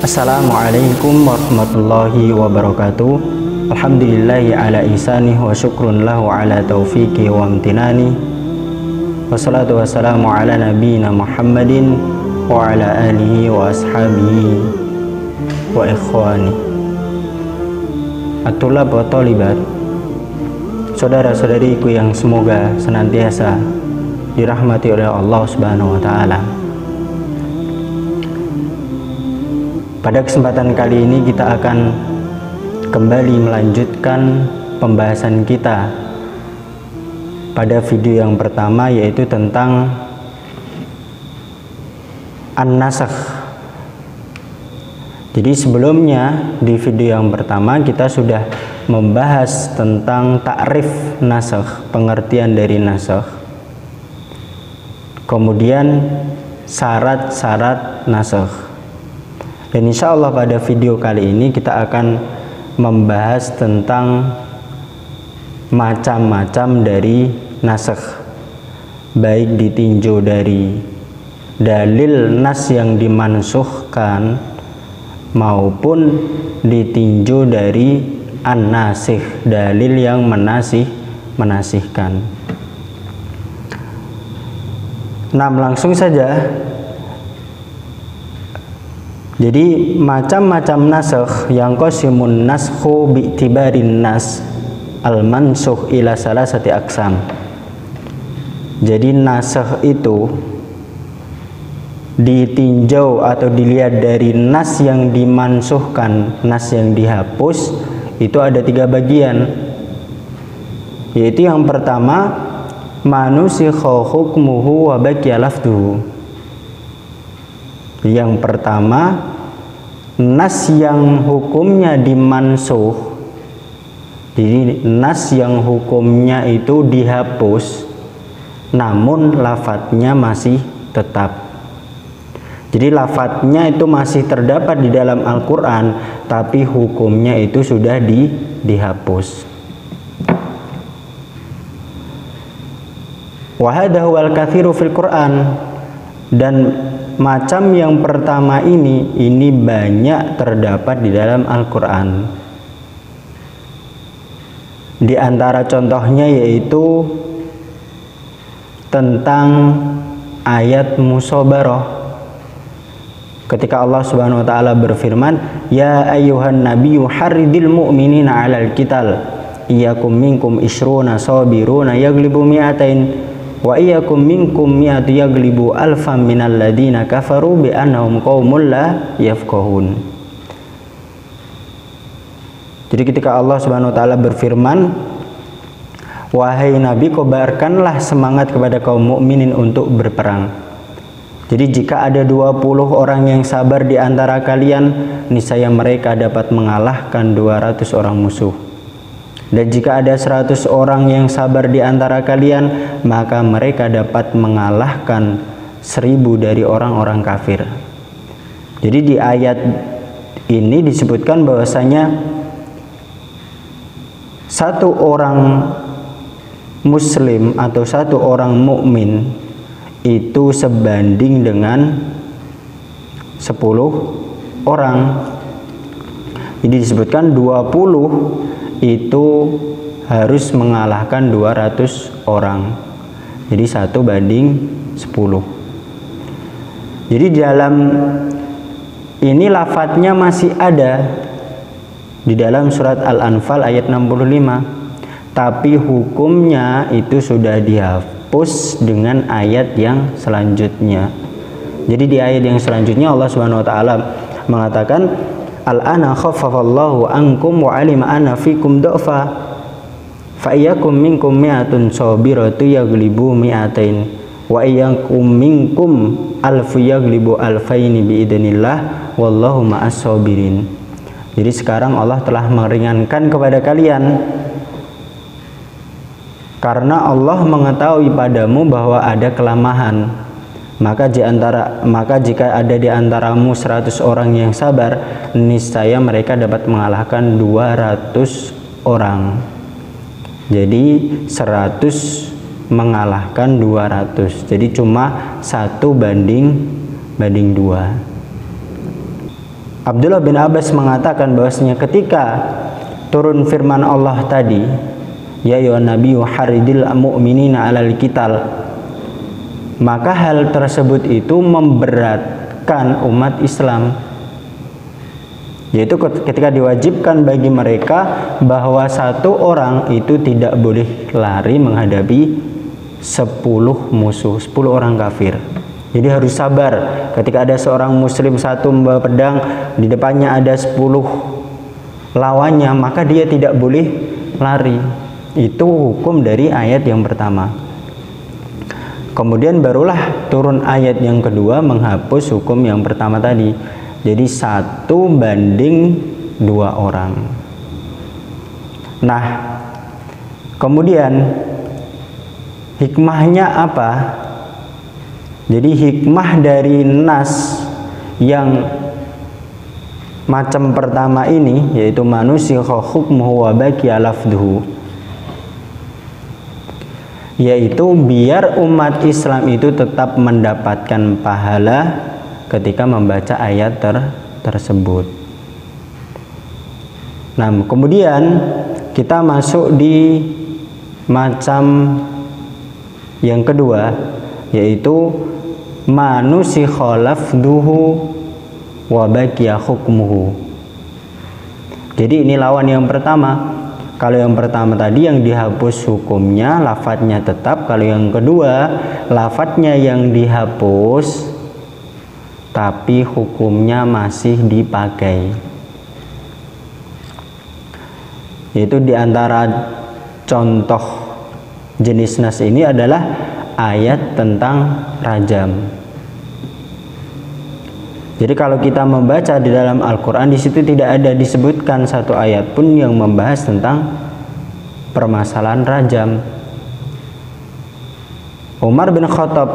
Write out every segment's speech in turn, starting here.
Assalamualaikum warahmatullahi wabarakatuh. Alhamdulillahi ala ihsanih wa syukrun lahu ala taufiqi wa amtinani. Wassalatu wassalamu ala nabiyina Muhammadin wa ala alihi wa ashabihi wa ikhwani. At-tulab wa talibat, saudara-saudariku yang semoga senantiasa dirahmati oleh Allah Subhanahu wa taala. Pada kesempatan kali ini kita akan kembali melanjutkan pembahasan kita pada video yang pertama, yaitu tentang an-nasakh. Jadi sebelumnya di video yang pertama kita sudah membahas tentang takrif nasakh, pengertian dari nasakh, kemudian syarat-syarat nasakh. Dan insya Allah pada video kali ini kita akan membahas tentang macam-macam dari nasakh, baik ditinjau dari dalil nas yang dimansukhkan maupun ditinjau dari an-nasikh, dalil yang menasihkan. Nah, langsung saja. Jadi macam-macam nasakh yang qasimun naskhu bi'tibarin nas al-mansukh ila salasati aqsam. Jadi nasakh itu ditinjau atau dilihat dari nas yang dimansuhkan, nas yang dihapus, itu ada 3 bagian. Yaitu yang pertama, manusikha hukmuhu wa baqiya lafdhuhu. Yang pertama, nas yang hukumnya dimansuh. Jadi nas yang hukumnya itu dihapus, namun lafadznya masih tetap. Jadi lafadznya itu masih terdapat di dalam Al-Quran, tapi hukumnya itu sudah dihapus. Wa hadha huwal katsiru fil Quran. Dan macam yang pertama ini banyak terdapat di dalam Al-Quran. Di antara contohnya yaitu tentang ayat musabarah. Ketika Allah Subhanahu wa taala berfirman, "Ya ayyuhan nabiyyu harridil mu'minina 'alal qital, iyyakum minkum ishruna sabiruna yaglibu mi'atain wa iyyakum minkum mi'atu yaglibu alfam minal ladina kafaru bi annahum qaumul la yafqahun." Jadi ketika Allah Subhanahu wa taala berfirman, "Wahai Nabi, kobarkanlah semangat kepada kaum mukminin untuk berperang." Jadi jika ada 20 orang yang sabar di antara kalian, niscaya mereka dapat mengalahkan 200 orang musuh. Dan jika ada 100 orang yang sabar di antara kalian, maka mereka dapat mengalahkan 1000 dari orang-orang kafir. Jadi di ayat ini disebutkan bahwasanya satu orang muslim atau satu orang mukmin itu sebanding dengan 10 orang. Jadi disebutkan 20 itu harus mengalahkan 200 orang. Jadi 1 banding 10. Jadi dalam ini lafadznya masih ada di dalam surat Al-Anfal ayat 65, tapi hukumnya itu sudah dihapus dengan ayat yang selanjutnya. Jadi di ayat yang selanjutnya Allah Subhanahu wa taala mengatakan, "Al-ana khaffafallahu ankum wa alima anna fikum dha'fa fa iyyakum minkum mi'atun sabiratu yaglibu mi'atain wa iyyakum minkum alfu yaglibu alfaini biidznillah wallahu ma'as sabirin." Jadi sekarang Allah telah meringankan kepada kalian karena Allah mengetahui padamu bahwa ada kelemahan. Maka jika ada di antaramu 100 orang yang sabar, niscaya mereka dapat mengalahkan 200 orang. Jadi 100 mengalahkan 200. Jadi cuma 1 banding 2. Abdullah bin Abbas mengatakan bahwasanya ketika turun firman Allah tadi, ya ayyuhan nabiyyu haridil mu'minina 'alal qital, maka hal tersebut itu memberatkan umat Islam, yaitu ketika diwajibkan bagi mereka bahwa satu orang itu tidak boleh lari menghadapi 10 musuh, 10 orang kafir. Jadi harus sabar ketika ada seorang muslim satu membawa pedang, di depannya ada 10 lawannya, maka dia tidak boleh lari. Itu hukum dari ayat yang pertama. Kemudian barulah turun ayat yang kedua menghapus hukum yang pertama tadi. Jadi 1 banding 2 orang. Nah, kemudian hikmahnya apa? Jadi hikmah dari nas yang macam pertama ini, yaitu manusikha hukmuhu wa baqiya lafdhuhu, yaitu biar umat Islam itu tetap mendapatkan pahala ketika membaca ayat tersebut. Nah, kemudian kita masuk di macam yang kedua, yaitu manusikha lafdhuhu wa baqiya hukmuhu. Jadi ini lawan yang pertama. Kalau yang pertama tadi yang dihapus hukumnya, lafadznya tetap. Kalau yang kedua, lafadznya yang dihapus tapi hukumnya masih dipakai. Yaitu diantara contoh jenis nas ini adalah ayat tentang rajam. Jadi kalau kita membaca di dalam Al-Quran, di situ tidak ada disebutkan satu ayat pun yang membahas tentang permasalahan rajam. Umar bin Khattab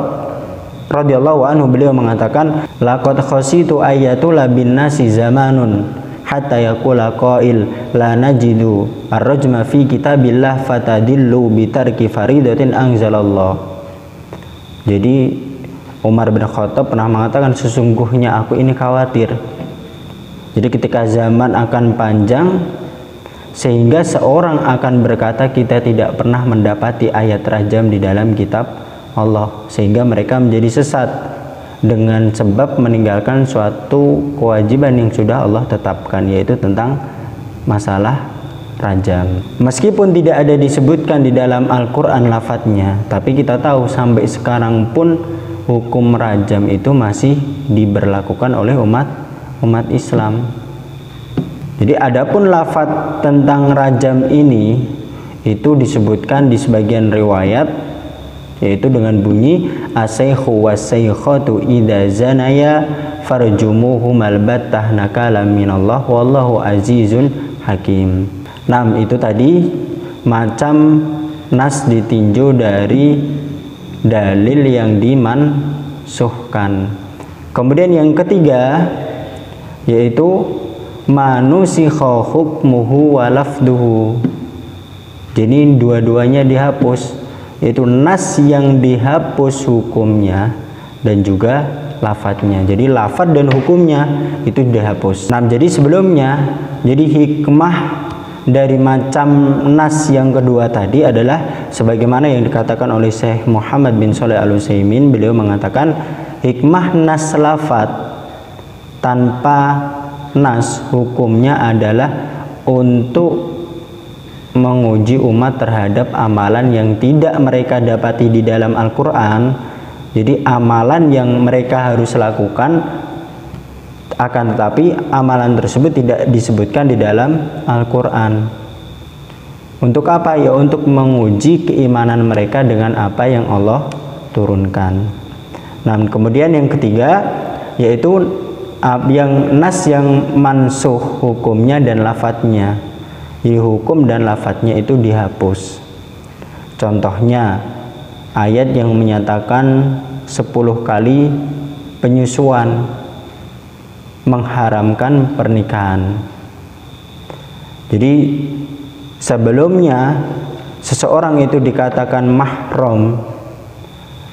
radhiyallahu anhu, beliau mengatakan, laqad khasitu ayatul bin nasi zamanun hatta yaqula qail la najidu ar-rajma fi kitabillah fatadillu bitarki faridatin anzalallah. Jadi Umar bin Khattab pernah mengatakan, sesungguhnya aku ini khawatir. Jadi ketika zaman akan panjang sehingga seorang akan berkata kita tidak pernah mendapati ayat rajam di dalam kitab Allah, sehingga mereka menjadi sesat dengan sebab meninggalkan suatu kewajiban yang sudah Allah tetapkan, yaitu tentang masalah rajam. Meskipun tidak ada disebutkan di dalam Al-Quran lafadznya, tapi kita tahu sampai sekarang pun hukum rajam itu masih diberlakukan oleh umat Islam. Jadi adapun lafadz tentang rajam ini itu disebutkan di sebagian riwayat, yaitu dengan bunyi as-saykhu was-saykhatu idza zanaya farjumuhum albattah nakalam minallah wallahu azizun hakim. Nah, itu tadi macam nas ditinjau dari dalil yang dimansuhkan. Kemudian yang ketiga yaitu manusikha hukmuhu wa lafduhu. Jadi dua-duanya dihapus, yaitu nas yang dihapus hukumnya dan juga lafadznya. Jadi lafadz dan hukumnya itu dihapus. Nah, jadi sebelumnya, jadi hikmah dari macam nas yang kedua tadi adalah sebagaimana yang dikatakan oleh Syekh Muhammad bin Shalih Al-Utsaimin. Beliau mengatakan hikmah nas lafadz tanpa nas hukumnya adalah untuk menguji umat terhadap amalan yang tidak mereka dapati di dalam Al-Quran. Jadi amalan yang mereka harus lakukan, akan tetapi amalan tersebut tidak disebutkan di dalam Al-Quran. Untuk apa? Ya untuk menguji keimanan mereka dengan apa yang Allah turunkan. Nah, kemudian yang ketiga yaitu yang nas yang mansuh hukumnya dan lafadznya. Jadi hukum dan lafadznya itu dihapus. Contohnya ayat yang menyatakan 10 kali penyusuan, mengharamkan pernikahan. Jadi sebelumnya seseorang itu dikatakan mahram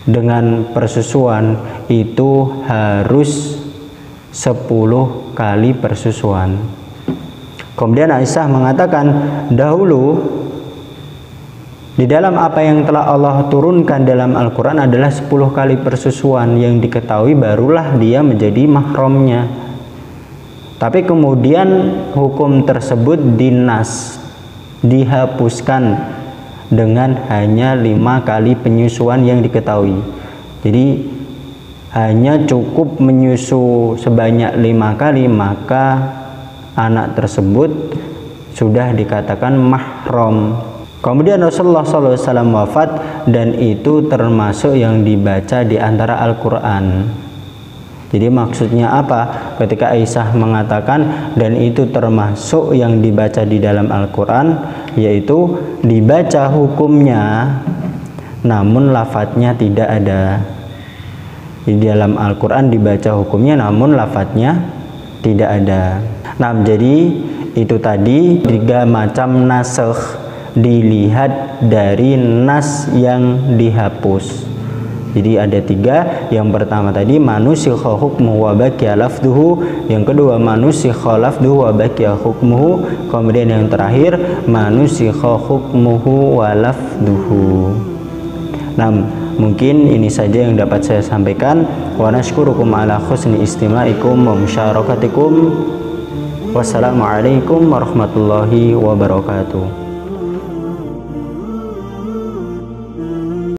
dengan persusuan itu harus 10 kali persusuan. Kemudian Aisyah mengatakan, dahulu di dalam apa yang telah Allah turunkan dalam Al-Quran adalah 10 kali persusuan yang diketahui, barulah dia menjadi mahramnya. Tapi kemudian hukum tersebut dihapuskan dengan hanya 5 kali penyusuan yang diketahui. Jadi hanya cukup menyusu sebanyak 5 kali, maka anak tersebut sudah dikatakan mahram. Kemudian Rasulullah SAW wafat, dan itu termasuk yang dibaca di antara Al-Quran. Jadi maksudnya apa? Ketika Aisyah mengatakan dan itu termasuk yang dibaca di dalam Al-Quran, yaitu dibaca hukumnya namun lafadznya tidak ada. Di dalam Al-Quran dibaca hukumnya namun lafadznya tidak ada. Nah, jadi itu tadi 3 macam nasakh dilihat dari nas yang dihapus. Jadi ada 3. Yang pertama tadi manusikha hukmuhu wa baqiya lafduhu, yang kedua manusikha lafduhu wa baqiya hukmuhu, kemudian yang terakhir manusikha hukmuhu wa lafduhu. Nah, mungkin ini saja yang dapat saya sampaikan. Wa nashkurukum ala husni istima'ikum wa musyarakatikum. Wassalamualaikum warahmatullahi wabarakatuh.